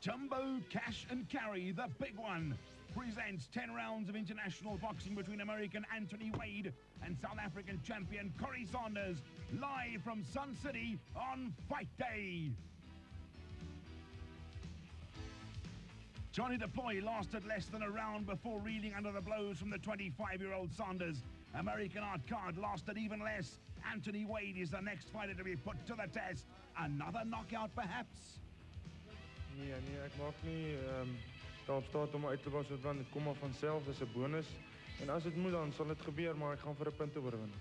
Jumbo Cash and Carry, the big one, presents 10 rounds of international boxing between American Anthony Wade and South African champion Corrie Sanders, live from Sun City on Fight Day. Johnny Deploy lasted less than a round before reeling under the blows from the 25-year-old Sanders. American Art Card lasted even less. Anthony Wade is the next fighter to be put to the test. Another knockout, perhaps? Nee, ek maak nie daarop staat om uit te was, want dit kom maar vanself, dis 'n bonus. En as dit moet dan sal dit gebeur, maar ek gaan vir 'n punt oorwin.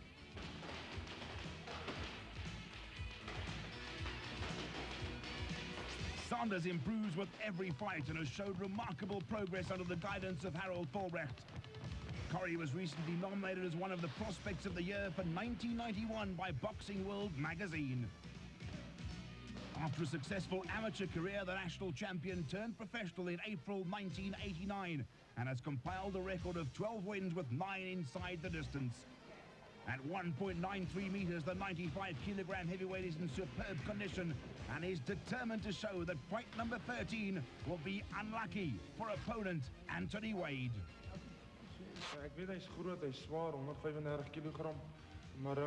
Sanders improves with every fight and has showed remarkable progress under the guidance of Harold Volbrecht. Corrie was recently nominated as one of the prospects of the year for 1991 by Boxing World magazine. After a successful amateur career, the national champion turned professional in April 1989 and has compiled a record of 12 wins with 9 inside the distance. At 1.93 meters, the 95-kilogram heavyweight is in superb condition and is determined to show that fight number 13 will be unlucky for opponent Anthony Wade. Ek weet hy's groot, hy's swaar, 135 kilogram, maar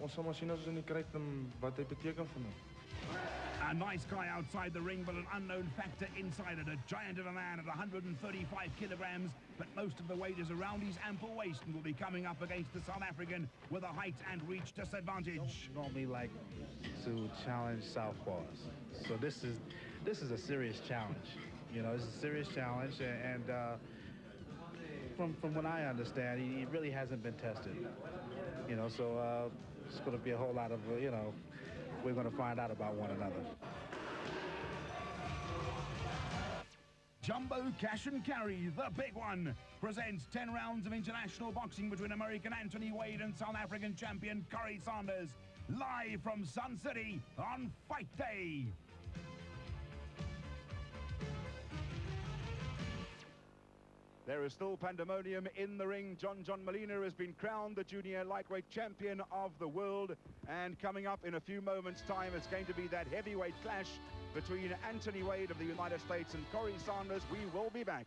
ons sal maar sien as ons in die kry wat hy beteken vir my. A nice guy outside the ring, but an unknown factor inside it. A giant of a man at 135 kilograms, but most of the weight is around his ample waist and will be coming up against the South African with a height and reach disadvantage. Don't normally like to challenge southpaws, so this is a serious challenge. You know, it's a serious challenge, and from what I understand, he really hasn't been tested. You know, so it's going to be a whole lot of you know. We're going to find out about one another. Jumbo Cash and Carry, the big one, presents 10 rounds of international boxing between American Anthony Wade and South African champion Corrie Sanders, live from Sun City on Fight Day. There is still pandemonium in the ring. John Molina has been crowned the junior lightweight champion of the world. And coming up in a few moments' time, it's going to be that heavyweight clash between Anthony Wade of the United States and Corrie Sanders. We will be back.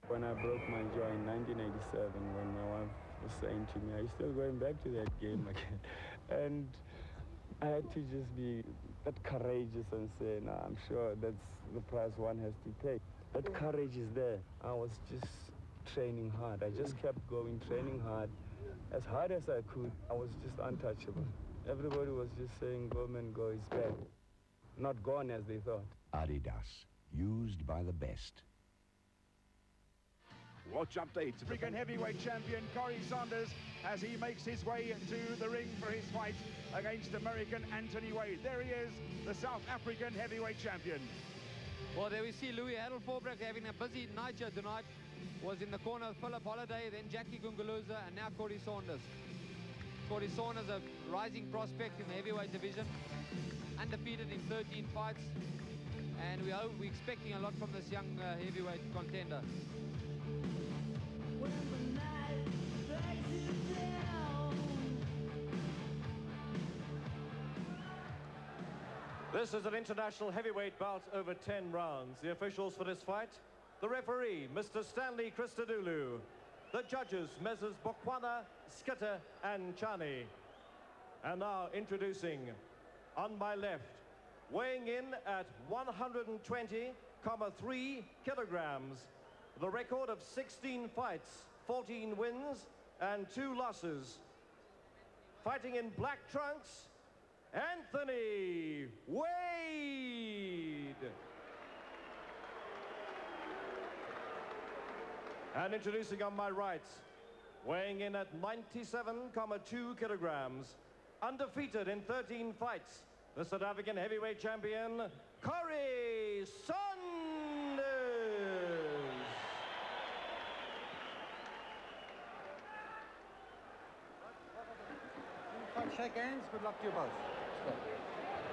When I broke my jaw in 1987, when my wife was saying to me, "Are you still going back to that game again?" And I had to just be that courageous and say, "No, I'm sure that's the price one has to pay." That courage is there. I was just training hard. I just kept going, training hard as I could. I was just untouchable. Everybody was just saying, "Go, man, go, it's bad." Not gone as they thought. Adidas, used by the best. Watch updates. African heavyweight champion Corrie Sanders as he makes his way to the ring for his fight against American Anthony Wade. There he is, the South African heavyweight champion. Well, there we see Louis Volbrecht having a busy night here tonight. Was in the corner of Philip Holiday, then Jackie Gunguluza, and now Corrie Sanders. Corrie Sanders, a rising prospect in the heavyweight division, undefeated in 13 fights, and we're expecting a lot from this young heavyweight contender. This is an international heavyweight bout over 10 rounds. The officials for this fight, the referee, Mr. Stanley Christodoulou. The judges, Messrs. Bokwana, Skitter, and Chani. And now introducing, on my left, weighing in at 120.3 kilograms, the record of 16 fights, 14 wins, and 2 losses. Fighting in black trunks, Anthony Wade. And introducing on my right, weighing in at 97.2 kilograms, undefeated in 13 fights, the South African heavyweight champion, Corrie Sanders. Shake hands, good luck to you both.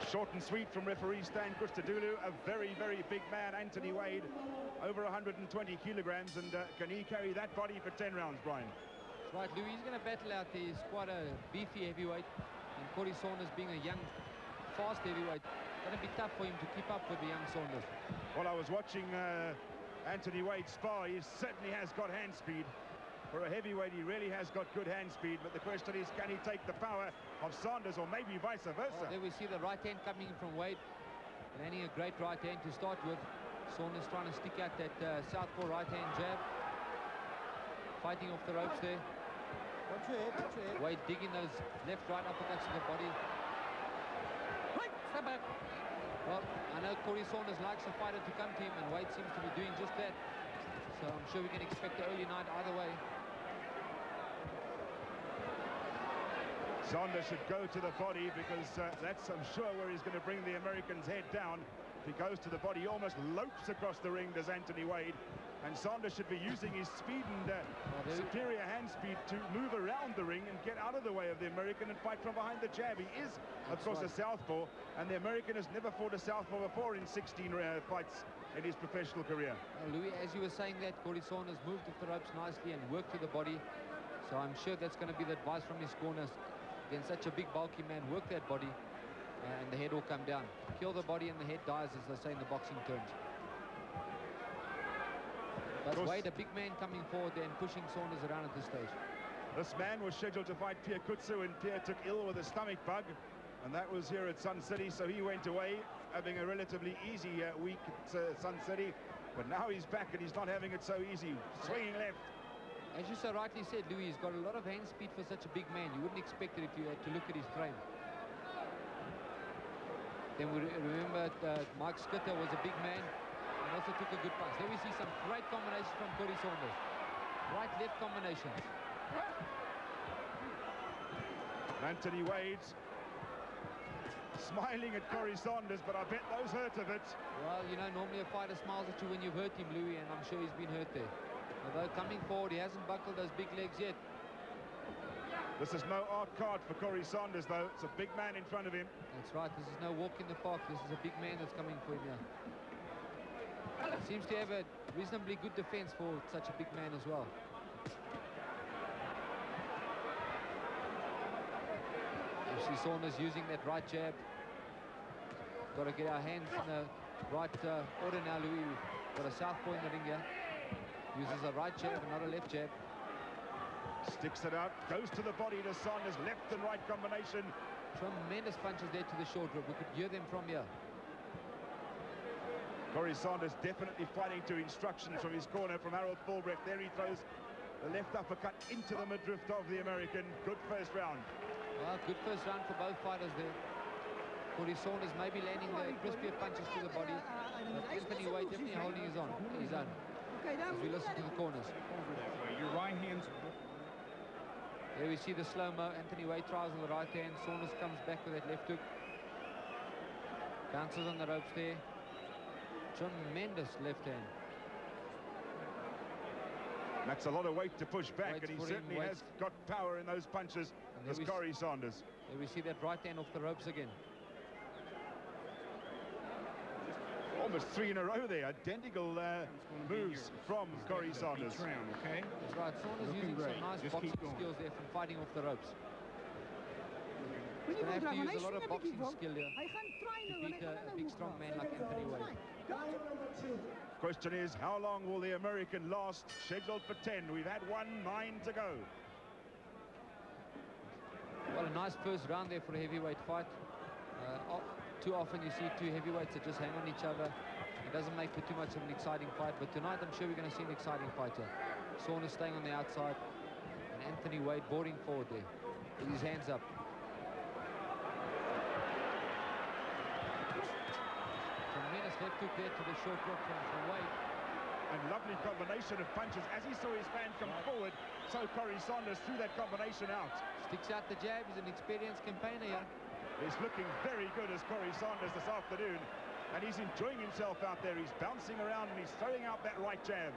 Short and sweet from referee Stan Christodoulou. A very, very big man, Anthony Wade, over 120 kilograms, and can he carry that body for 10 rounds, Brian? That's right, Louis, he's going to battle out there. He's quite a beefy heavyweight, and Corrie Sanders being a young, fast heavyweight. going to be tough for him to keep up with the young Saunders. Well, I was watching Anthony Wade spar. He certainly has got hand speed. For a heavyweight, he really has got good hand speed, but the question is, can he take the power of Saunders, or maybe vice versa? Oh, there we see the right hand coming in from Wade, landing a great right hand to start with. Saunders trying to stick out that southpaw right hand jab, fighting off the ropes there. Watch your head. Wade digging those left, right uppercuts to the body. Right, step back. Well, I know Corrie Saunders likes a fighter to come to him, and Wade seems to be doing just that. So I'm sure we can expect an early night either way. Saunders should go to the body, because that's, I'm sure, where he's going to bring the American's head down. If he goes to the body, he almost lopes across the ring, does Anthony Wade. And Saunders should be using his speed and superior hand speed to move around the ring and get out of the way of the American and fight from behind the jab. He is, of course, a southpaw, and the American has never fought a southpaw before in 16 fights in his professional career. Louis, as you were saying that, Corrie Saunders moved off the ropes nicely and worked to the body. So I'm sure that's going to be the advice from his corners. Against such a big, bulky man, work that body, and the head will come down. Kill the body and the head dies, as they say in the boxing terms. But Wade, a big man coming forward there and pushing Saunders around at this stage. This man was scheduled to fight Pierre Kutsu, and Pierre took ill with a stomach bug, and that was here at Sun City, so he went away having a relatively easy week at Sun City. But now he's back, and he's not having it so easy. Swinging left. As you so rightly said, Louis, he's got a lot of hand speed for such a big man. You wouldn't expect it if you had to look at his frame. Then we remember Mike Skitter was a big man and also took a good punch. There we see some great combinations from Corrie Saunders. Right-left combinations. Anthony Wade smiling at Corrie Saunders, but I bet those hurt a bit. Well, you know, normally a fighter smiles at you when you've hurt him, Louis, and I'm sure he's been hurt there. Although coming forward, he hasn't buckled those big legs yet. This is no art card for Corrie Saunders, though. It's a big man in front of him. That's right. This is no walk in the park. This is a big man that's coming for him here. Seems to have a reasonably good defense for such a big man as well. You see Saunders using that right jab. Got to get our hands in the right order now, Louis. We've got a southpaw in the ring here. Uses a right jab, not a left jab. Sticks it out, goes to the body to Saunders, left and right combination. Tremendous punches there to the short rib. We could hear them from here. Corrie Saunders definitely fighting to instructions from his corner, from Harold Fulbrecht. There he throws the left uppercut into the midriff of the American. Good first round. Well, good first round for both fighters there. Corrie Saunders maybe landing the crispier punches to the body. But Anthony Wade definitely holding his own. As we listen to the corners. Your right hand's... There we see the slow-mo. Anthony Wade tries on the right hand. Saunders comes back with that left hook. Bounces on the ropes there. Tremendous left hand. That's a lot of weight to push back, Wade's and he certainly has got power in those punches. This Corrie Saunders. There we see that right hand off the ropes again. Almost 3 in a row there. Identical moves from Corrie Saunders. Okay? That's right. Saunders using some nice boxing skills there from fighting off the ropes. He's going to have to use a lot of boxing skill here to beat a big, strong man like Anthony Wade. Question is, how long will the American last? Scheduled for 10. We've had 9 to go. Well, a nice first round there for a heavyweight fight. Too often you see two heavyweights that just hang on each other. It doesn't make for too much of an exciting fight, but tonight I'm sure we're going to see an exciting fighter. Saunders staying on the outside, and Anthony Wade boarding forward there with his hands up. Tremendous left hook there to the short drop from Wade. And lovely combination of punches. As he saw his man come forward, so Corrie Saunders threw that combination out. Sticks out the jab. He's an experienced campaigner here. He's looking very good as Corrie Saunders this afternoon, and he's enjoying himself out there. He's bouncing around and he's throwing out that right jab.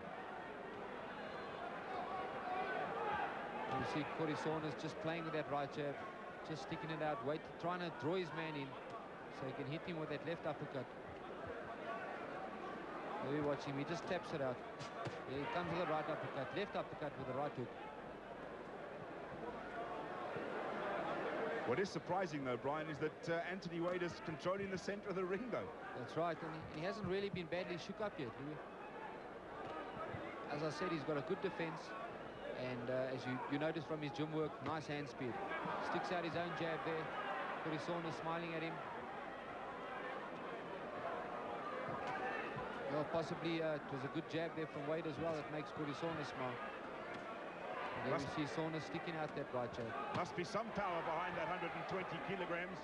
You see Corrie Saunders just playing with that right jab, just sticking it out, trying to draw his man in so he can hit him with that left uppercut. There you watch him, he just taps it out. There he comes with the right uppercut, left uppercut with the right hook. What is surprising, though, Brian, is that Anthony Wade is controlling the center of the ring, though. That's right, and he hasn't really been badly shook up yet, Louis. As I said, he's got a good defense, and as you notice from his gym work, nice hand speed. Sticks out his own jab there. Corrie Saunders smiling at him. Well, possibly it was a good jab there from Wade as well that makes Corrie Saunders smile. And there we see Saunders sticking out that right jab. Must be some power behind that 120 kilograms.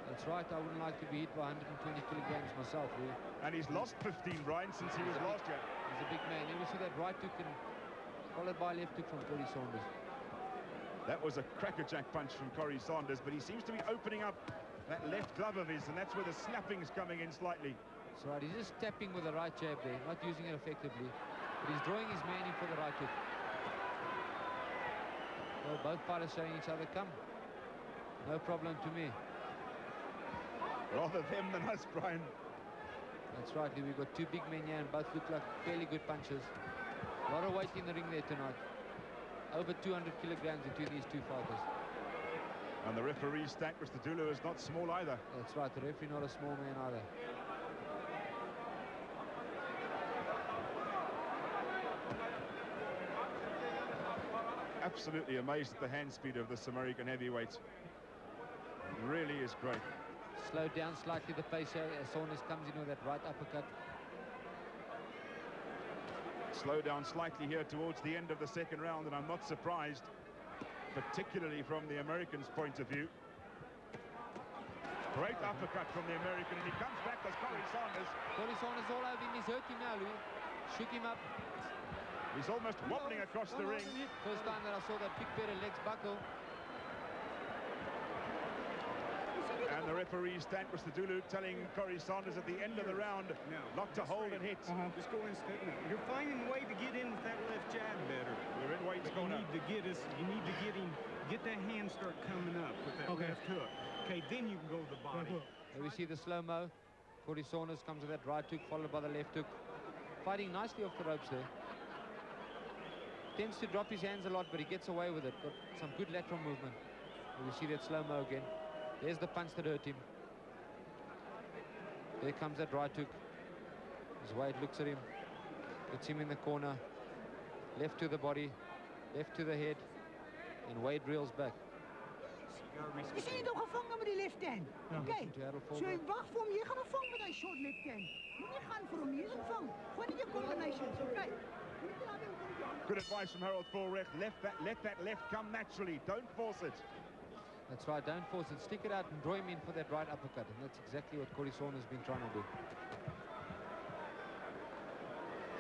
That's right, I wouldn't like to be hit by 120 kilograms myself, really. And he's lost 15, Brian, since he was last year. He's a big man. Then we see that right hook and followed by left hook from Corrie Saunders. That was a crackerjack punch from Corrie Saunders, but he seems to be opening up that left glove of his, and that's where the snapping's coming in slightly. That's right, he's just tapping with the right jab there, not using it effectively. But he's drawing his man in for the right hook. Well, both fighters showing each other, come. No problem to me. Rather them than us, Brian. That's right, we've got two big men here and both look like fairly good punchers. A lot of weight in the ring there tonight. Over 200 kilograms between these two fighters. And the referee, Stan Christodoulou, is not small either. That's right, the referee not a small man either. Absolutely amazed at the hand speed of this American heavyweight. Really is great. Slowed down slightly the pace here as Saunders comes in with that right uppercut. Slow down slightly here towards the end of the second round, and I'm not surprised, particularly from the Americans' point of view. Great uppercut from the American, and he comes back as Corrie Saunders. Corrie Saunders all over him. He's hurt him now, Louis. Shook him up. He's almost wobbling across the ring. First time that I saw that big pair of legs buckle. And the referee, Stan Christodoulou, telling Corrie Saunders at the end of the round not to hold and hit. Just go in. You're finding a way to get in with that left jab better. We're in Wade's corner. You need to get that hand start coming up with that left hook. Okay, then you can go to the body. There we see the slow-mo. Corrie Saunders comes with that right hook followed by the left hook. Fighting nicely off the ropes there. Tends to drop his hands a lot, but he gets away with it. Got some good lateral movement. There we see that slow-mo again. There's the punch that hurt him. There comes that right hook. As Wade looks at him, puts him in the corner. Left to the body, left to the head, and Wade reels back. Is hy nog gevangen met die left hand? Kijk, so hy wag vir hom, jy gaan hom vang met hy short left hand. Moenie gaan vir hom, jy is hom vang. Gooi net jou combinations, okay? Good advice from Harold Vollrecht. Let that left come naturally. Don't force it. That's right, don't force it. Stick it out and draw him in for that right uppercut. And that's exactly what Corrie Saunders has been trying to do.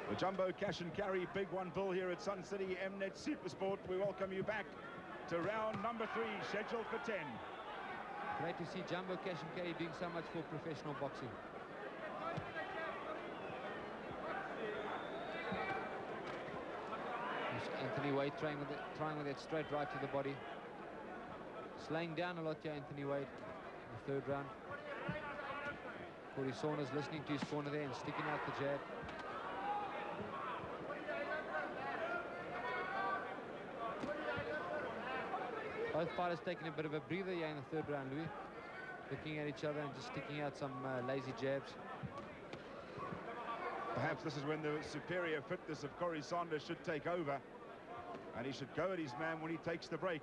The Jumbo Cash and Carry Big One Bull here at Sun City Mnet Supersport. We welcome you back to round number 3, scheduled for 10. Great to see Jumbo Cash and Carry doing so much for professional boxing. Anthony Wade trying with that straight right to the body. Slowing down a lot here, Anthony Wade, in the third round. Corrie Saunders listening to his corner there and sticking out the jab. Both fighters taking a bit of a breather here in the third round, Louis. Looking at each other and just sticking out some lazy jabs. Perhaps this is when the superior fitness of Corrie Saunders should take over. And he should go at his man when he takes the break.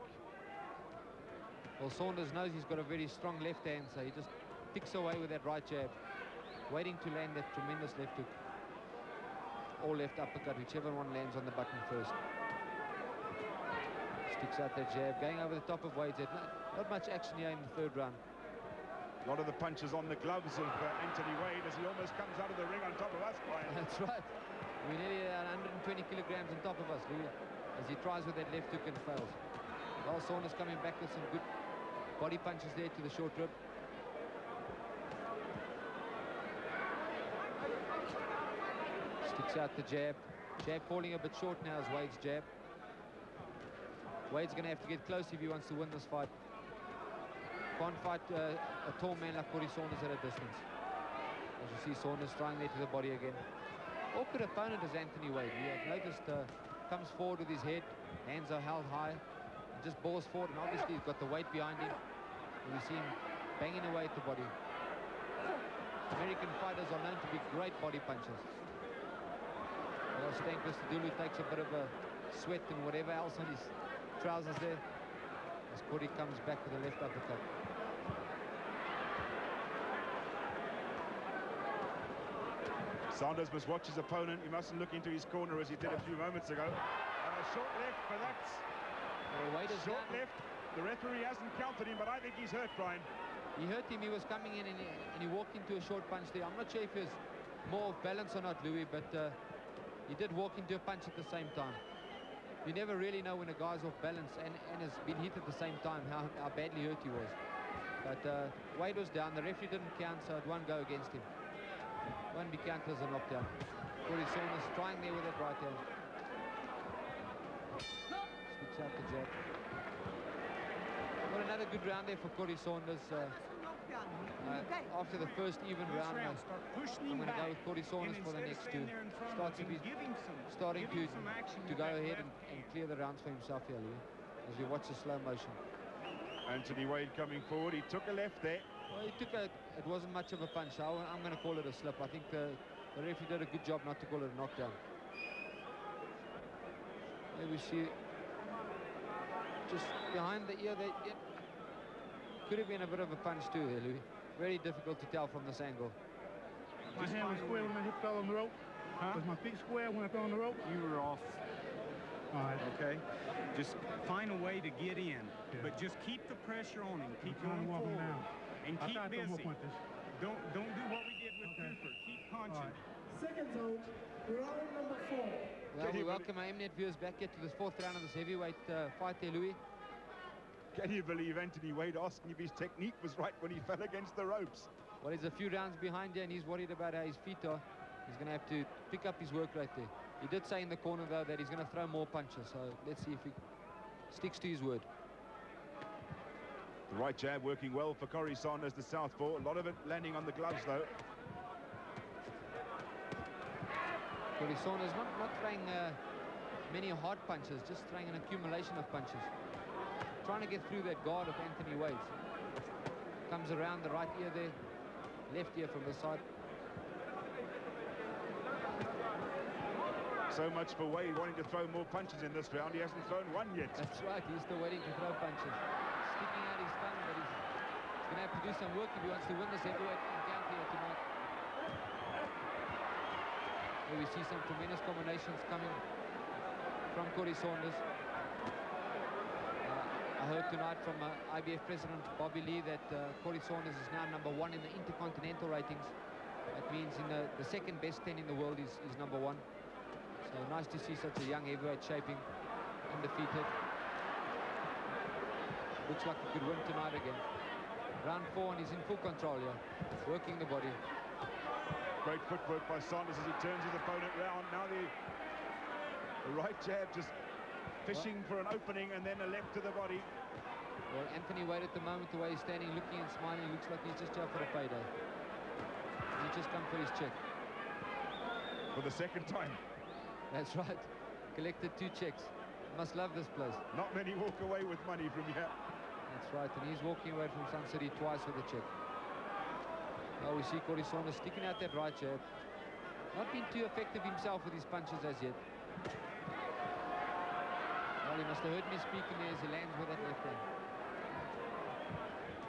Well, Saunders knows he's got a very strong left hand, so he just picks away with that right jab, waiting to land that tremendous left hook. Or left uppercut, whichever one lands on the button first. Sticks out that jab, going over the top of Wade's head. Not much action here in the third round. A lot of the punches on the gloves of Anthony Wade as he almost comes out of the ring on top of us, Brian. That's right. We're nearly 120 kilograms on top of us, Louis, as he tries with that left hook and fails. Well, Saunders coming back with some good body punches there to the short rib. Sticks out the jab. Jab falling a bit short now as Wade's jab. Wade's going to have to get close if he wants to win this fight. Can't fight a tall man like Corrie Saunders at a distance. As you see Saunders trying there to the body again. Awkward opponent is Anthony Wade. You have noticed comes forward with his head, hands are held high, and just balls forward, and obviously he's got the weight behind him. We see him banging away at the body. American fighters are known to be great body punchers. Well, Stan Christodoulou takes a bit of a sweat and whatever else on his trousers there, as Corrie comes back with a left uppercut. Saunders must watch his opponent. He mustn't look into his corner as he did a few moments ago. Short left, but that's short left. The referee hasn't counted him, but I think he's hurt, Brian. He hurt him. He was coming in and he walked into a short punch there. I'm not sure if he was more off balance or not, Louis, but he did walk into a punch at the same time. You never really know when a guy's off balance and has been hit at the same time how badly hurt he was. But Wade was down. The referee didn't count, so it won't go against him. Won't be counted as a knockdown. Corrie Saunders trying there with that right hand. Sticks out the jab. Well, another good round there for Corrie Saunders. After the first even round, I'm going to go with Corrie Saunders for the next two. Starting to go ahead and clear the rounds for himself here, Louis, as we watch the slow motion. Anthony Wade coming forward. He took a left there. Well, he took it wasn't much of a punch. I'm going to call it a slip. I think the referee did a good job not to call it a knockdown. There we see just behind the ear there. Yeah, could have been a bit of a punch too there, Louis. Very difficult to tell from this angle. My hand was square when my hip fell on the rope. Huh? Was my feet square when I fell on the rope? You were off. All right. Okay. Just find a way to get in, but just keep the pressure on him. Keep going forward and keep busy. Don't do what we did with Cooper. Keep punching. Right. Second zone, round number 4. Well, we welcome our Mnet viewers back here to this fourth round of this heavyweight fight there, Louis. Can you believe Anthony Wade asking if his technique was right when he fell against the ropes? Well, he's a few rounds behind here, and he's worried about how his feet are. He's going to have to pick up his work right there. He did say in the corner, though, that he's going to throw more punches, so let's see if he sticks to his word. The right jab working well for Corrie Saunders, the southpaw. A lot of it landing on the gloves, though. Corrie Saunders not throwing many hard punches, just throwing an accumulation of punches. Trying to get through that guard of Anthony Wade's. Comes around the right ear there, left ear from the side. So much for Wade wanting to throw more punches in this round. He hasn't thrown one yet. That's right, he's still waiting to throw punches. Sticking out his tongue, but he's going to have to do some work if he wants to win this heavyweight encounter here tonight. Here we see some tremendous combinations coming from Corrie Saunders. I heard tonight from IBF President Bobby Lee that Corrie Saunders is now #1 in the intercontinental ratings. That means in the second best 10 in the world is #1. So nice to see such a young heavyweight shaping, undefeated. Looks like he could win tonight again. Round 4 and he's in full control here, working the body. Great footwork by Saunders as he turns his opponent round. Now the right jab just fishing for an opening and then a left to the body. Well, Anthony Wade at the moment, the way he's standing, looking and smiling, looks like he's just here for a payday. He's just come for his check. For the second time. That's right. Collected 2 checks. Must love this place. Not many walk away with money from here. That's right, and he's walking away from Sun City twice with a check. Now we see Corrie Saunders sticking out that right jab. Not been too effective himself with his punches as yet. Well, he must have heard me speaking there as he lands with that left hand.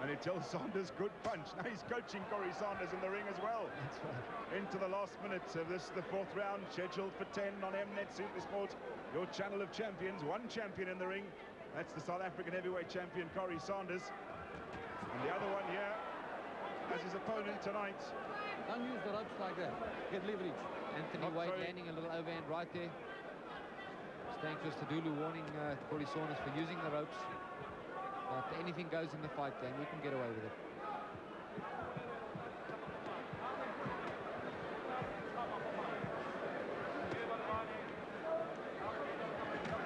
And it tells Saunders good punch. Now he's coaching Corrie Saunders in the ring as well. That's right. Into the last minutes of this, the 4th round, scheduled for 10 on Mnet Supersport, your channel of champions. One champion in the ring. That's the South African heavyweight champion, Corrie Saunders. And the other one here as his opponent tonight. Don't use the ropes like that. Get leverage. Anthony Wade landing a little overhand right there. Stan Christodoulou warning Corrie Saunders for using the ropes. But anything goes in the fight game. We can get away with it.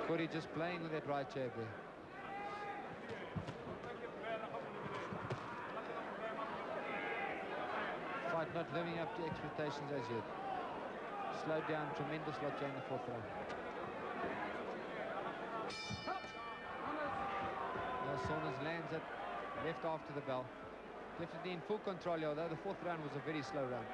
Corrie just playing with that right jab there. Fight not living up to expectations as yet. Slowed down, tremendous lot in the 4th round. Saunders lands it, left after the bell. Definitely in full control, although the fourth round was a very slow round.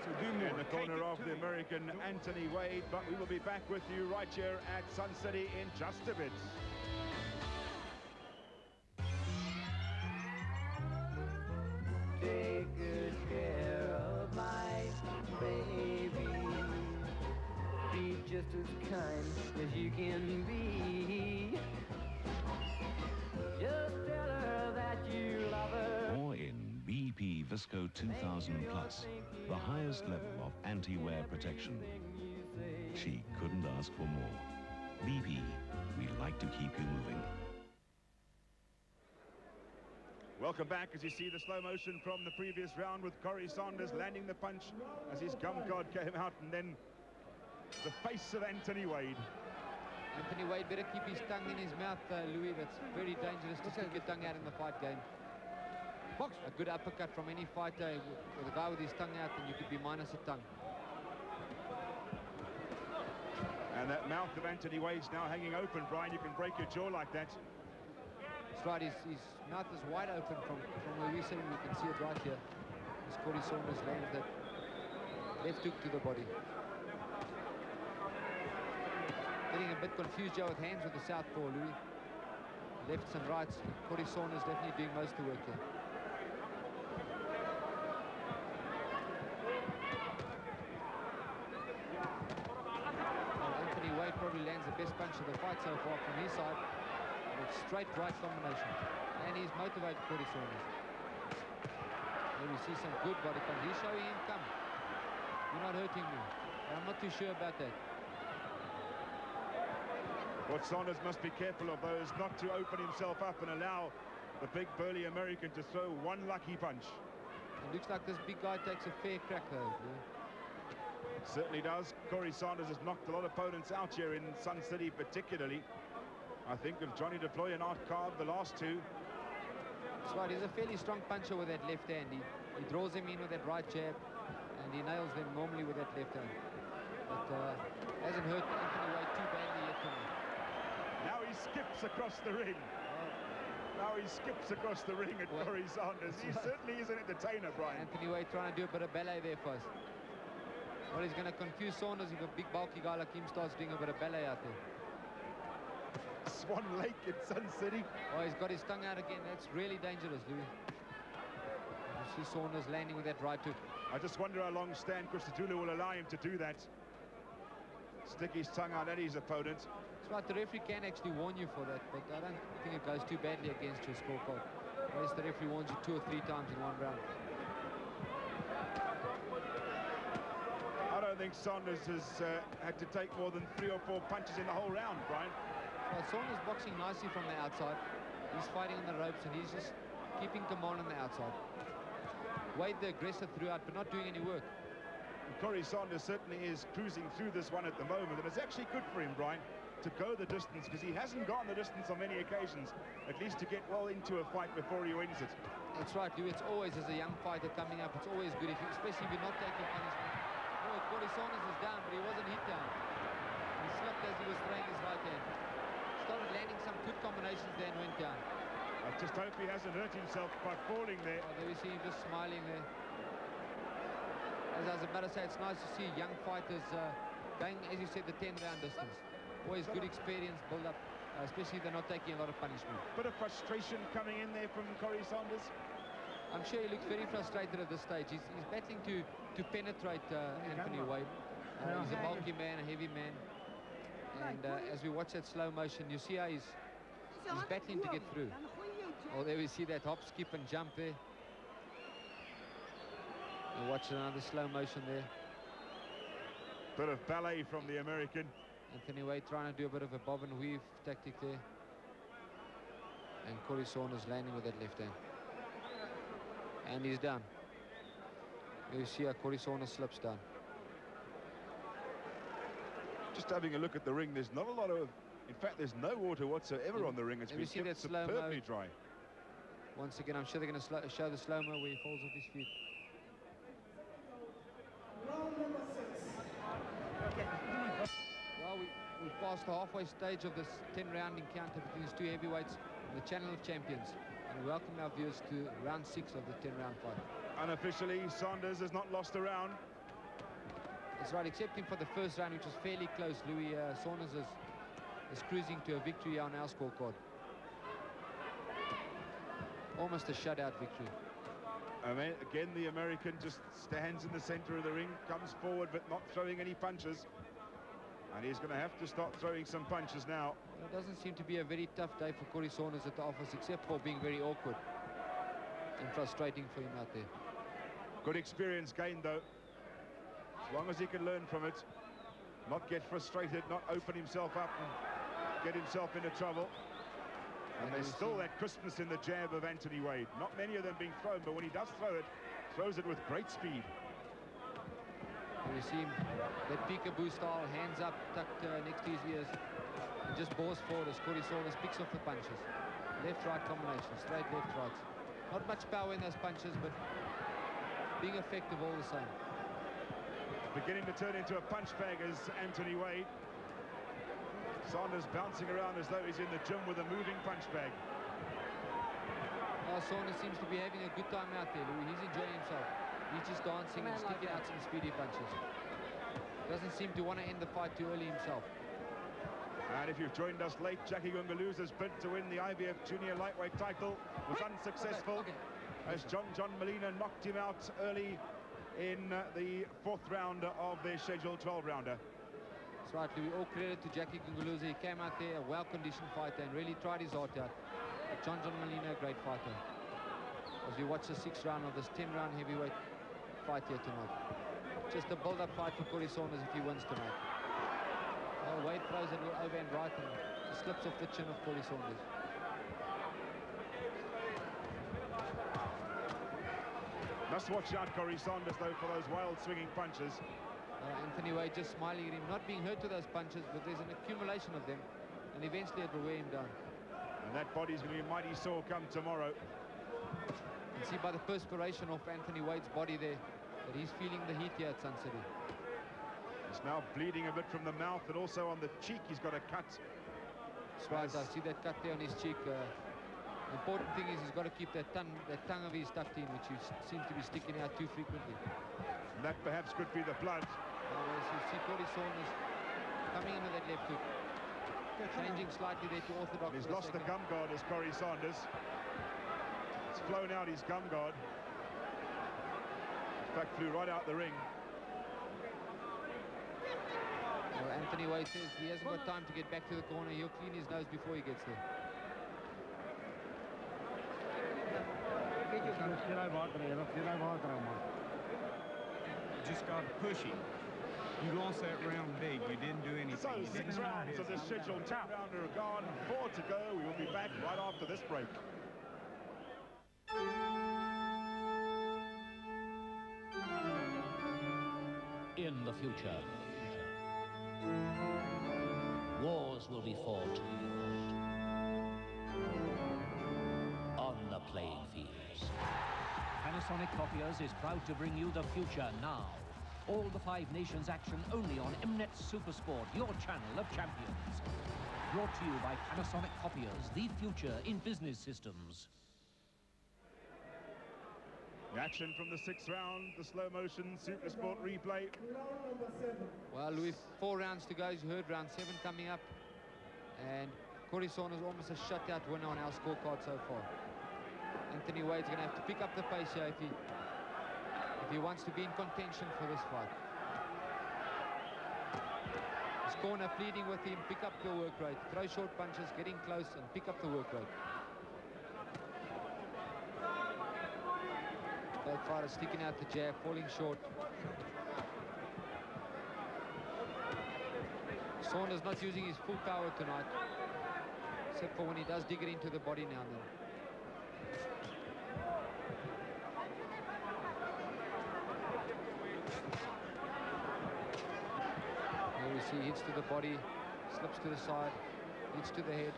So do more. In the corner of the American Anthony Wade, but we will be back with you right here at Sun City in just a bit. Take good care of my baby. Be just as kind as you can be. Just tell her that you love her. Or in BP Visco 2000 Plus, the highest level of anti-wear protection. She couldn't ask for more. BP, we like to keep you moving. Welcome back as you see the slow motion from the previous round with Corrie Saunders landing the punch as his gum guard came out, and then the face of Anthony Wade. Anthony Wade better keep his tongue in his mouth, Louis. That's very dangerous to stick your tongue out in the fight game. Box. A good uppercut from any fighter with a guy with his tongue out, and you could be minus a tongue. And that mouth of Anthony Wade's now hanging open, Brian. You can break your jaw like that. That's right, his mouth is wide open from where we're sitting. We can see it right here. As Corrie Saunders lands that left hook to the body. Getting a bit confused here with hands with the southpaw, Louis. Lefts and rights. Corrie Saunders definitely doing most of the work here. Anthony Wade probably lands the best punch of the fight so far from his side. With straight right combination. And he's motivated Corrie Saunders. Here we see some good body punch. He's showing him, come. You're not hurting me. I'm not too sure about that. What Saunders must be careful of, though, is not to open himself up and allow the big burly American to throw one lucky punch. It looks like this big guy takes a fair crack, though. Certainly does. Corrie Saunders has knocked a lot of opponents out here in Sun City, particularly. I think of Johnny DeFloy and Art Card, the last two. That's right, he's a fairly strong puncher with that left hand. He draws him in with that right jab, and he nails them normally with that left hand. But hasn't hurt Anthony Wade too badly yet tonight. Now he skips across the ring. Now he skips across the ring at Corrie Saunders. He certainly is an entertainer, Brian. Anthony Wade trying to do a bit of ballet there for us. Well, he's going to confuse Saunders if a big bulky guy like him starts doing a bit of ballet out there. Swan Lake in Sun City. Oh, he's got his tongue out again. That's really dangerous, Louis. You see Saunders landing with that right hook. I just wonder how long Stan Christodoulou will allow him to do that. Stick his tongue out at his opponent. That's right, the referee can actually warn you for that, but I don't think it goes too badly against your scorecard. Unless the referee warns you 2 or 3 times in one round. I don't think Saunders has had to take more than 3 or 4 punches in the whole round, Brian. Well, Saunders boxing nicely from the outside. He's fighting on the ropes and he's just keeping command on the outside. Wade the aggressor throughout, but not doing any work. And Corrie Saunders certainly is cruising through this one at the moment, and it's actually good for him, Brian, to go the distance, because he hasn't gone the distance on many occasions, at least to get well into a fight before he wins it. That's right, Lou. It's always, as a young fighter coming up, it's always good, especially if you're not taking punishment. Oh, Corrie Saunders is down, but he wasn't hit down. He slipped as he was throwing his right hand. Started landing some good combinations there and went down. I just hope he hasn't hurt himself by falling there. Oh, there we see him just smiling there. As I was about to say, it's nice to see young fighters going, as you said, the 10-round distance. Always good experience build up, especially if they're not taking a lot of punishment. Bit of frustration coming in there from Corrie Saunders. I'm sure he looks very frustrated at this stage. He's battling to penetrate Anthony Wade. He's a bulky man, a heavy man. And as we watch that slow motion, you see how he's battling to get through. Oh, there we see that hop, skip and jump there. And watch another slow motion there. Bit of ballet from the American. Anthony Wade trying to do a bit of a bob and weave tactic there. And Corrie Saunders landing with that left hand. And he's down. You see how Corrie Saunders slips down. Just having a look at the ring, there's not a lot of, in fact, there's no water whatsoever on the ring. It's been kept superbly dry. Once again, I'm sure they're going to show the slow-mo where he falls off his feet. Well, we've passed the halfway stage of this 10-round encounter between these two heavyweights in the Channel of Champions. And we welcome our viewers to round 6 of the 10-round fight. Unofficially, Saunders has not lost a round. That's right, excepting for the first round, which was fairly close. Louis Saunders is cruising to a victory on our scorecard. Almost a shutout victory. Again, the American just stands in the center of the ring, comes forward but not throwing any punches. And he's going to have to start throwing some punches now. Well, it doesn't seem to be a very tough day for Corrie Saunders at the office, except for being very awkward and frustrating for him out there. Good experience gained, though. As long as he can learn from it, not get frustrated, not open himself up and get himself into trouble. And there's still that crispness in the jab of Anthony Wade. Not many of them being thrown, but when he does throw it, throws it with great speed. You see him, that peekaboo style, hands up, tucked next to his ears, and just bores forward as Corrie Saunders picks off the punches. Left-right combination, straight left-rights. Not much power in those punches, but being effective all the same. Beginning to turn into a punch bag is Anthony Wade. Saunders bouncing around as though he's in the gym with a moving punch bag. Saunders seems to be having a good time out there, Louis. He's enjoying himself. He's just dancing and sticking out some speedy punches. Doesn't seem to want to end the fight too early himself. And if you've joined us late, Jackie Gungaluza's bid to win the IBF Junior Lightweight title was unsuccessful as John Molina knocked him out early in the 4th round of their scheduled 12-rounder. That's right, Louis. All credit to Jackie Gungaluza. He came out there a well-conditioned fighter and really tried his heart out. But John Molina, a great fighter. As we watch the 6th round of this 10-round heavyweight fight here tonight. Just a build-up fight for Corrie Saunders if he wins tonight. Oh, Wade throws it over and right and slips off the chin of Corrie Saunders. Must watch out, Corrie Saunders, though, for those wild swinging punches. Anthony Wade just smiling at him, not being hurt to those punches, but there's an accumulation of them, and eventually it will wear him down. And that body's going to be mighty sore come tomorrow. You see by the perspiration off Anthony Wade's body there that he's feeling the heat here at Sun City. He's now bleeding a bit from the mouth, and also on the cheek he's got a cut. That's right, I see that cut there on his cheek. The important thing is he's got to keep that tongue of his tucked in, which seems to be sticking out too frequently. And that perhaps could be the blood. As you see Corrie Saunders coming in with that left hook. Changing slightly there to orthodox. He's lost the gum guard as Corrie Saunders. It's flown out his gum guard. In fact, flew right out the ring. Well, Anthony Wade says he hasn't got time to get back to the corner. He'll clean his nose before he gets there. Just got to push him. You lost that round big. You didn't do anything. So 6 rounds of the scheduled 10-rounder are gone. 4 to go. We will be back right after this break. In the future, wars will be fought on the playing fields. Panasonic Copiers is proud to bring you the future now. All the 5 nations action only on Mnet Supersport, your channel of champions. Brought to you by Panasonic Copiers, the future in business systems. The action from the 6th round, the slow motion Supersport replay. Well, Louis, 4 rounds to go. As you heard, round 7 coming up. And Corrie Saunders almost a shutout winner on our scorecard so far. Anthony Wade's going to have to pick up the pace here if he wants to be in contention for this fight. His corner pleading with him, pick up your work rate. Throw short punches, getting close and pick up the work rate. Both fighters sticking out the jab, falling short. Saunders not using his full power tonight, except for when he does dig it into the body now and then. Here we see hits to the body, slips to the side, hits to the head.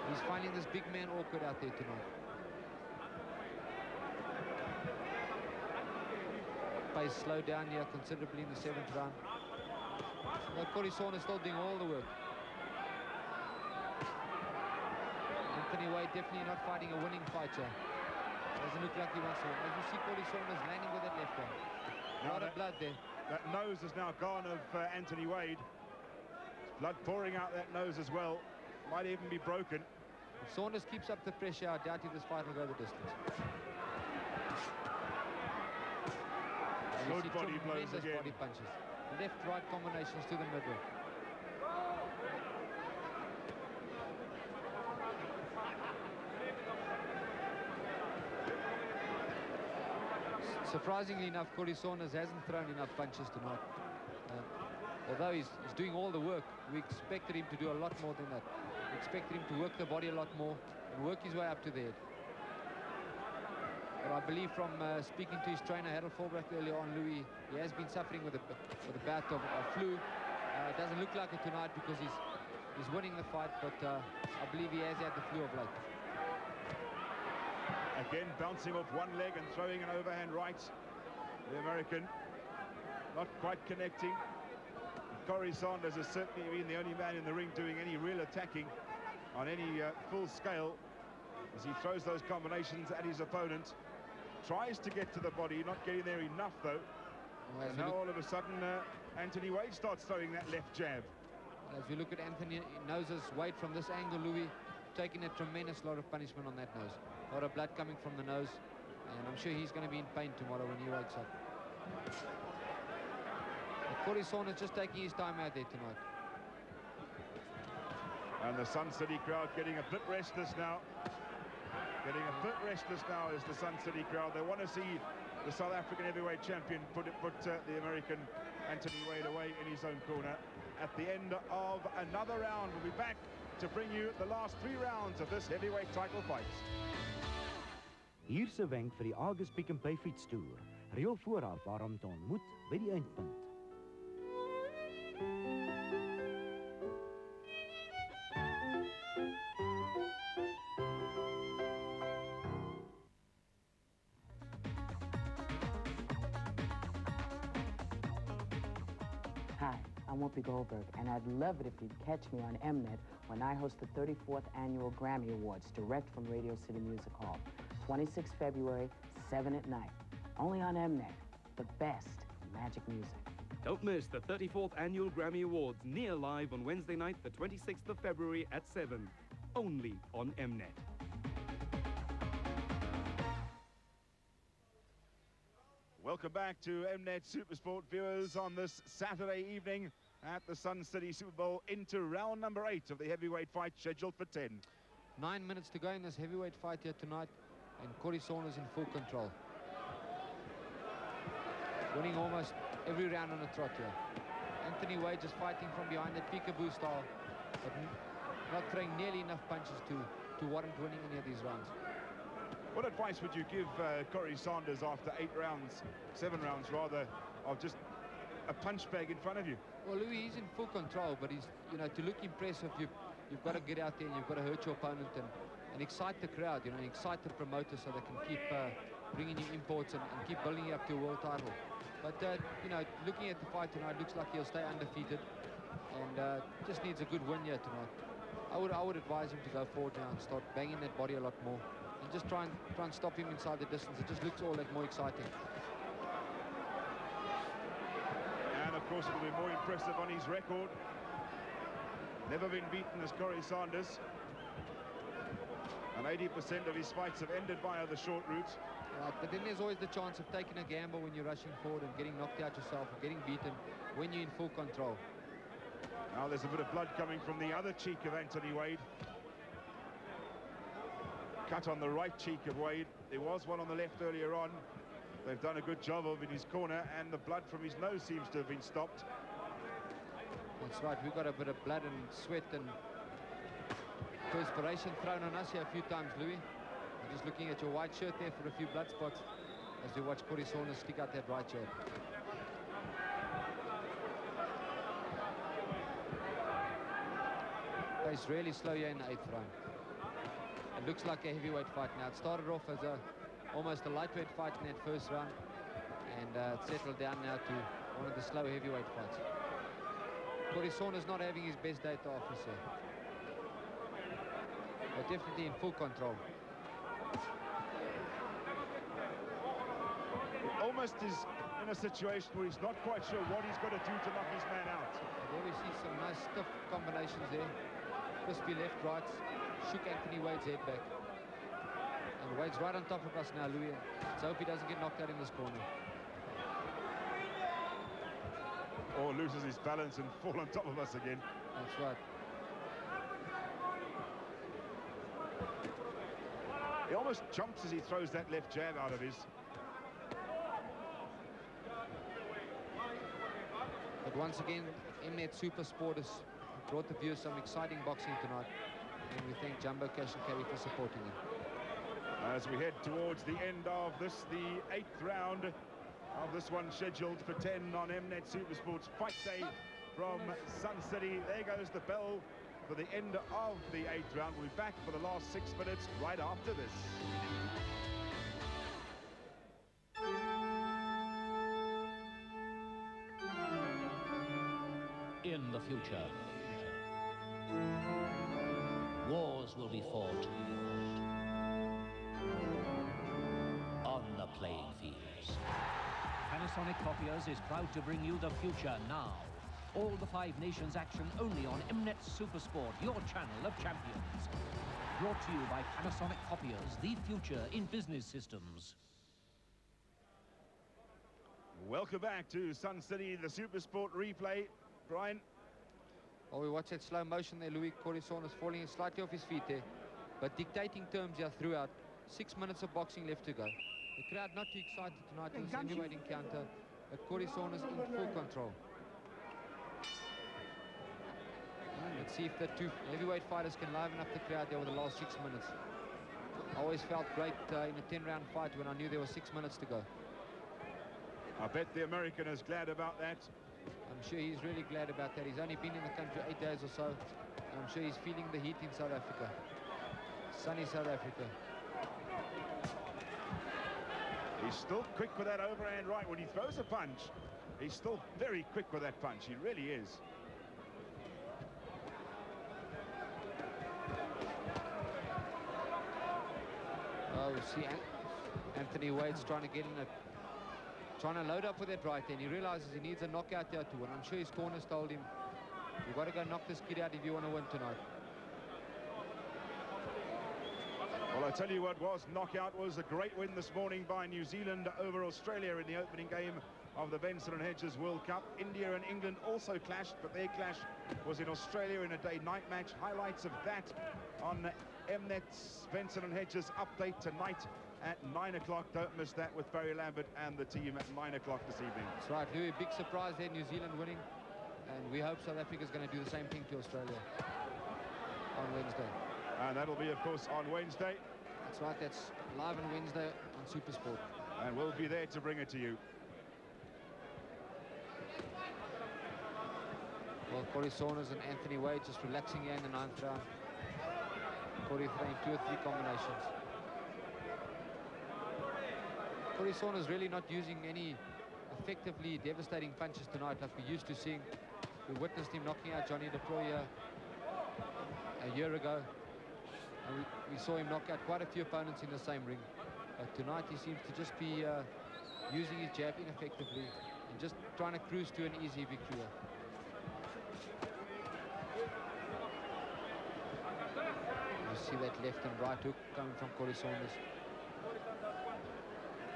He's finding this big man awkward out there tonight. pace slowed down here considerably in the 7th round. But Corrie Saunders still doing all the work. Anthony Wade definitely not fighting a winning fight here. Doesn't look like he wants to. As you see Corrie Saunders landing with that left hand. A lot of blood there. That nose is now gone of Anthony Wade. Blood pouring out that nose as well. Might even be broken. If Saunders keeps up the pressure, I doubt if this fight will go the distance. Good body blows again. Body punches. Left-right combinations to the middle. Surprisingly enough, Corrie Saunders hasn't thrown enough punches tonight. Although he's doing all the work, we expected him to do a lot more than that. We expected him to work the body a lot more and work his way up to the head. But I believe from speaking to his trainer, Harold Fulbrecht, earlier on, Louis, he has been suffering with a bout of flu. It doesn't look like it tonight because he's winning the fight, but I believe he has had the flu of late. Again, bouncing off one leg and throwing an overhand right. The American not quite connecting. Corrie Saunders has certainly been the only man in the ring doing any real attacking on any full scale as he throws those combinations at his opponent. Tries to get to the body, not getting there enough though. Well, and now all of a sudden Anthony Wade starts throwing that left jab. As we look at Anthony Nose's Wade from this angle, Louis taking a tremendous lot of punishment on that nose. A lot of blood coming from the nose, and I'm sure he's going to be in pain tomorrow when he wakes up. Corrie Saunders just taking his time out there tonight. And the Sun City crowd getting a bit restless now. Getting a bit restless now is the Sun City crowd. They want to see the South African heavyweight champion put the American Anthony Wade away in his own corner. At the end of another round, we'll be back to bring you the last 3 rounds of this heavyweight title fight. Hier se wenk vir die Agus Pick n Pay fietstoer. Reël vooraf waarom te ontmoet by die eindpunt. Hi, I'm Whoopi Goldberg, and I'd love it if you'd catch me on Mnet when I host the 34th Annual Grammy Awards, direct from Radio City Music Hall. 26 February, 7 at night. Only on Mnet, the best in magic music. Don't miss the 34th Annual Grammy Awards, near live on Wednesday night, the 26th of February at 7. Only on Mnet. Welcome back to Mnet Supersport viewers on this Saturday evening at the Sun City Super Bowl into round number 8 of the heavyweight fight scheduled for 10. 9 minutes to go in this heavyweight fight here tonight, and Corrie Saunders in full control. Winning almost every round on a trot here. Anthony Wade just fighting from behind that peekaboo style, but not throwing nearly enough punches to warrant winning any of these rounds. What advice would you give Corrie Saunders after 8 rounds, 7 rounds rather, of just a punch bag in front of you? Well, Louis, he's in full control, but he's, you know, to look impressive, you've got to get out there and you've got to hurt your opponent and excite the crowd, you know, and excite the promoters so they can keep bringing you imports and keep building you up to a world title. But, you know, looking at the fight tonight, looks like he'll stay undefeated and just needs a good win here tonight. I would advise him to go forward now and start banging that body a lot more and just try and stop him inside the distance. It just looks all that more exciting. And, of course, it'll be more impressive on his record. Never been beaten as Corrie Saunders. And 80% of his fights have ended via the short route. Right, but then there's always the chance of taking a gamble when you're rushing forward and getting knocked out yourself or getting beaten when you're in full control. Now there's a bit of blood coming from the other cheek of Anthony Wade. Cut on the right cheek of Wade. There was one on the left earlier on. They've done a good job of in his corner, and the blood from his nose seems to have been stopped. That's right, we've got a bit of blood and sweat and perspiration thrown on us here a few times, Louis. I'm just looking at your white shirt there for a few blood spots as we watch Corrie Saunders stick out that right shirt. Pace really slow here in the 8th round. It looks like a heavyweight fight now. It started off as almost a lightweight fight in that first round, And settled down now to one of the slow heavyweight fights. Corrie Saunders not having his best day at the office here. But definitely in full control. Almost is in a situation where he's not quite sure what he's got to do to knock his man out. There we see some nice stiff combinations there. Crispy left, rights. Shook Anthony Wade's head back. And Wade's right on top of us now, Louis. Let's hope he doesn't get knocked out in this corner. Or loses his balance and fall on top of us again. That's right. He almost jumps as he throws that left jab out of his. But once again, Mnet Supersport has brought the viewers some exciting boxing tonight. And we thank Jumbo Cash and Carry for supporting them. As we head towards the end of this, the 8th round of this one, scheduled for 10 on Mnet Supersport's Fight Day from Sun City. There goes the bell for the end of the 8th round. We'll be back for the last 6 minutes right after this. In the future, wars will be fought on the playing fields. Panasonic Copiers is proud to bring you the future now. All the 5 nations action only on Mnet Supersport, your channel of champions. Brought to you by Panasonic Copiers, the future in business systems. Welcome back to Sun City, the Supersport replay. Brian. Oh, we watch that slow motion there, Louis. Corrie Saunders falling slightly off his feet there, but dictating terms here throughout. 6 minutes of boxing left to go. The crowd not too excited tonight in this heavyweight encounter, but Corrie Saunders in full control. Let's see if the 2 heavyweight fighters can liven up the crowd there over the last 6 minutes. I always felt great in a 10-round fight when I knew there were 6 minutes to go. I bet the American is glad about that. I'm sure he's really glad about that. He's only been in the country 8 days or so. And I'm sure he's feeling the heat in South Africa. Sunny South Africa. He's still quick with that overhand right. When he throws a punch, he's still very quick with that punch. He really is. Oh, see, Anthony Wade's trying to get in a... Trying to load up with that right then. He realizes he needs a knockout there to win. I'm sure his corners told him, you've got to go knock this kid out if you want to win tonight. Well, I tell you what was knockout was a great win this morning by New Zealand over Australia in the opening game of the Benson & Hedges World Cup. India and England also clashed, but their clash was in Australia in a day-night match. Highlights of that on Mnet's Benson & Hedges update tonight at 9 o'clock. Don't miss that with Barry Lambert and the team at 9 o'clock this evening. That's right, Louis. Big surprise there, New Zealand winning. And we hope South Africa's going to do the same thing to Australia on Wednesday. And that'll be, of course, on Wednesday. That's right, that's live on Wednesday on Supersport. And we'll be there to bring it to you. Well, Corrie Saunders and Anthony Wade just relaxing here in the 9th round. Corrie throwing 2 or 3 combinations. Corrie Saunders really not using any effectively devastating punches tonight like we used to seeing. We witnessed him knocking out Johnny DeProy a year ago. And we saw him knock out quite a few opponents in the same ring. But tonight he seems to just be using his jab ineffectively and just trying to cruise to an easy victory. You see that left and right hook coming from Corrie Saunders.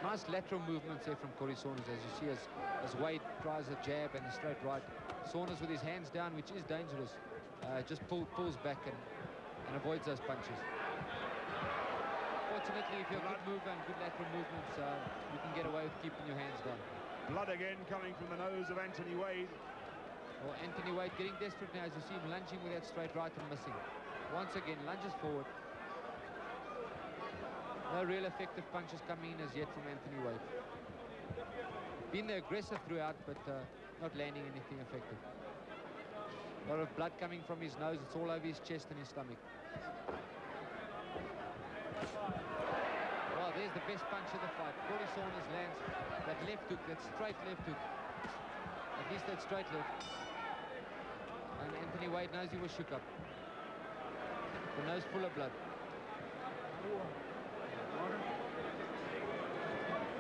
Nice lateral movements there from Corrie Saunders, as you see as Wade tries a jab and a straight right. Saunders with his hands down, which is dangerous, just pulls back and avoids those punches. Fortunately, if you're a good mover and good lateral movements, you can get away with keeping your hands down. Blood again coming from the nose of Anthony Wade. Well, Anthony Wade getting desperate now as you see him lunging with that straight right and missing. Once again, lunges forward. No real effective punches coming in as yet from Anthony Wade. Been the aggressive throughout, but not landing anything effective. A lot of blood coming from his nose. It's all over his chest and his stomach. Well, there's there's the best punch of the fight. Corrie Saunders lands that left hook, that straight left hook. At least that straight left. And Anthony Wade knows he was shook up. The nose full of blood.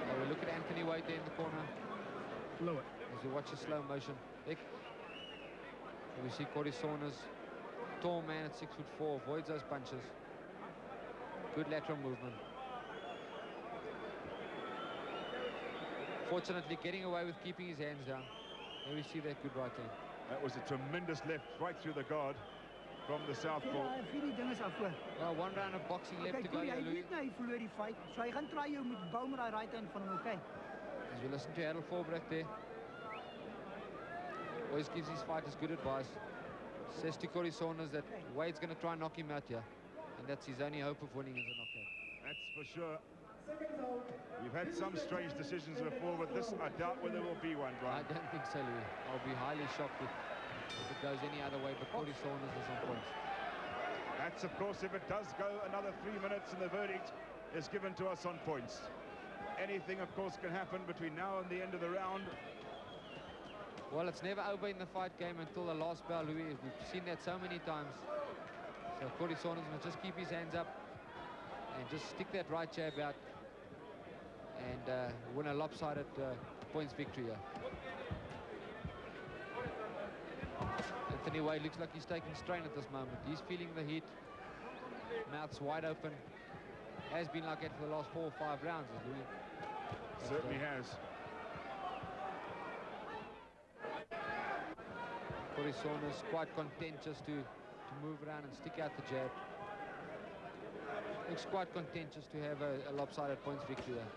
Oh, we look at Anthony Wade there in the corner. Lower. As we watch a slow motion. There we see Corrie Saunders, tall man at 6'4", avoids those punches. Good lateral movement. Fortunately, getting away with keeping his hands down. There we see that good right hand. That was a tremendous left right through the guard from the southpaw. Well, one round of boxing left to go here, Louis. Hy verloor die fight, so hy gaan try jou met bou met daai right hand van hom, okay? As we listen to Harold Vorbrecht there. Always gives his fighters good advice. Says to Corrie Saunders that Wade's going to try and knock him out here. And that's his only hope of winning is a knockout. That's for sure. We've had some strange decisions before, but this, I doubt whether there will be one, Brian. I don't think so, Louis. I'll be highly shocked if it goes any other way, but Corrie Saunders is on points. That's, of course, if it does go another 3 minutes and the verdict is given to us on points. Anything, of course, can happen between now and the end of the round. Well, it's never over in the fight game until the last bell, Louis. We've seen that so many times. So Corrie Saunders must just keep his hands up and just stick that right jab out and win a lopsided points victory here. Anthony Wade looks like he's taking strain at this moment. He's feeling the heat. Mouth's wide open. Has been like that for the last 4 or 5 rounds, Louis. Certainly has. Corrie Saunders quite content just to move around and stick out the jab. Looks quite content just to have a lopsided points victory there.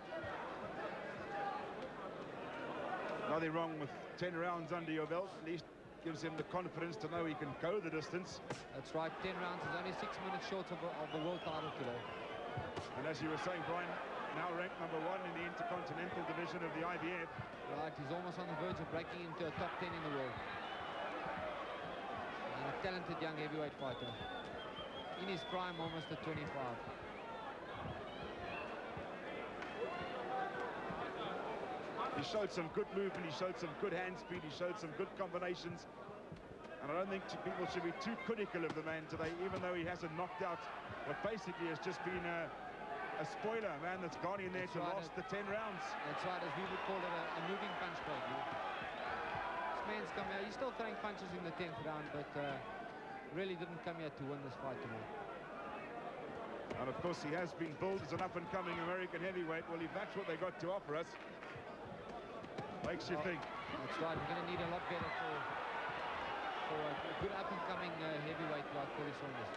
Nothing wrong with 10 rounds under your belt. At least gives him the confidence to know he can go the distance. That's right, 10 rounds is only 6 minutes short of the world title today. And as you were saying, Brian, now ranked #1 in the Intercontinental Division of the IBF. Right, he's almost on the verge of breaking into a top 10 in the world. And a talented young heavyweight fighter. In his prime, almost at 25. He showed some good movement, he showed some good hand speed, he showed some good combinations. And I don't think people should be too critical of the man today, even though he hasn't knocked out what basically has just been a spoiler, man that's gone in there to last the 10 rounds. That's right, as we would call it, a moving punch break. This man's come here, he's still throwing punches in the 10th round, but really didn't come here to win this fight tonight. And of course he has been billed as an up-and-coming American heavyweight. Well, if that's what they got to offer us, makes you think. That's right, we're going to need a lot better for a good up-and-coming heavyweight like Corrie Saunders.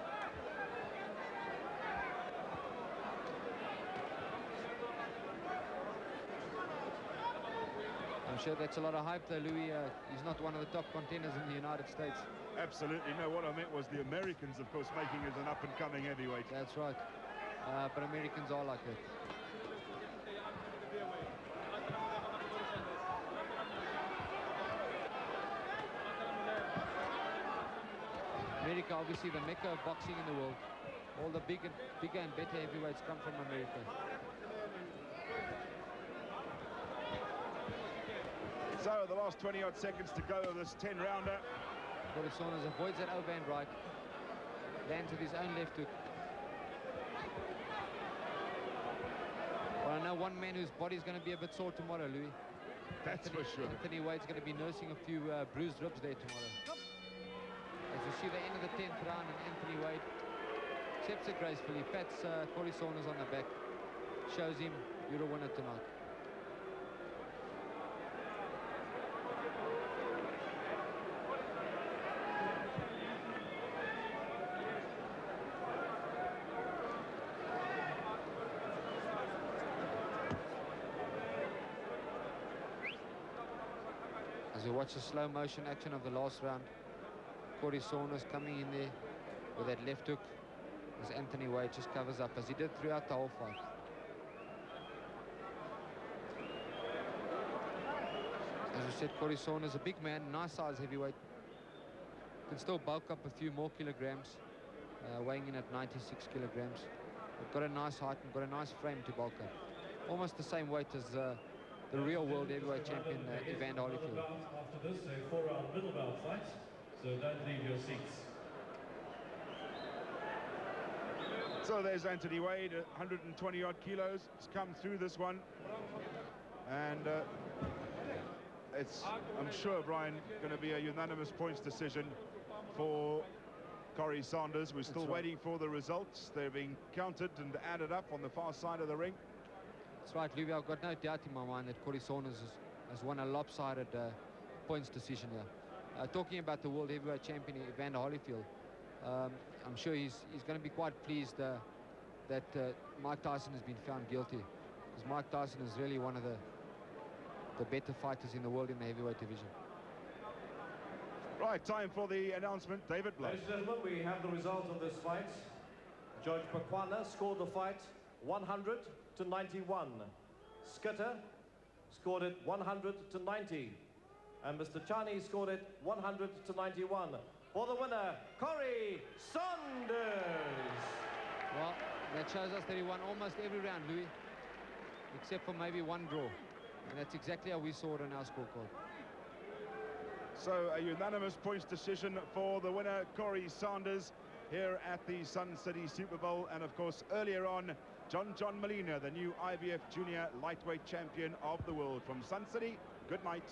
I'm sure that's a lot of hype though, Louis. He's not one of the top contenders in the United States. Absolutely. No, what I meant was the Americans, of course, making it an up-and-coming heavyweight. That's right. But Americans are like that. America, obviously the mecca of boxing in the world. All the bigger and better heavyweights come from America. So the last 20-odd seconds to go of this 10-rounder. Corrie Saunders avoids that overhand right. Lands with his own left hook. Well, I know one man whose body's going to be a bit sore tomorrow, Louis. That's for sure. Anthony Wade's going to be nursing a few bruised ribs there tomorrow. As you see the end of the 10th round, and Anthony Wade accepts it gracefully, pats Corrie Saunders on the back, shows him you're a winner tonight. As we watch the slow motion action of the last round, Corrie Saunders coming in there with that left hook as Anthony Wade just covers up, as he did throughout the whole fight. As we said, Corrie Saunders, a big man, nice size heavyweight. Can still bulk up a few more kilograms, weighing in at 96 kilograms. but got a nice height and got a nice frame to bulk up. Almost the same weight as the real world heavyweight champion, Evander Holyfield. After this, a 4-round middle belt fight, so don't leave your seats. So there's Anthony Wade, 120-odd kilos. He's come through this one. And it's, I'm sure, Brian, going to be a unanimous points decision for Corrie Sanders. We're still waiting for the results. They're being counted and added up on the far side of the ring. That's right, Louis. I've got no doubt in my mind that Corrie Sanders has won a lopsided points decision here. Talking about the world heavyweight champion, Evander Holyfield, I'm sure he's going to be quite pleased that Mike Tyson has been found guilty, because Mike Tyson is really one of the better fighters in the world in the heavyweight division. Right, time for the announcement. David Blood. Ladies and gentlemen, we have the result of this fight. Judge Bakwana scored the fight 100 to 91. Skitter scored it 100 to 90. And Mr. Chani scored it 100 to 91. For the winner, Corrie Sanders. Well, that shows us that he won almost every round, Louis, except for maybe one draw. And that's exactly how we saw it on our scorecard. So a unanimous points decision for the winner, Corrie Sanders, here at the Sun City Super Bowl. And of course, earlier on, John Molina, the new IBF Junior lightweight champion of the world. From Sun City, good night.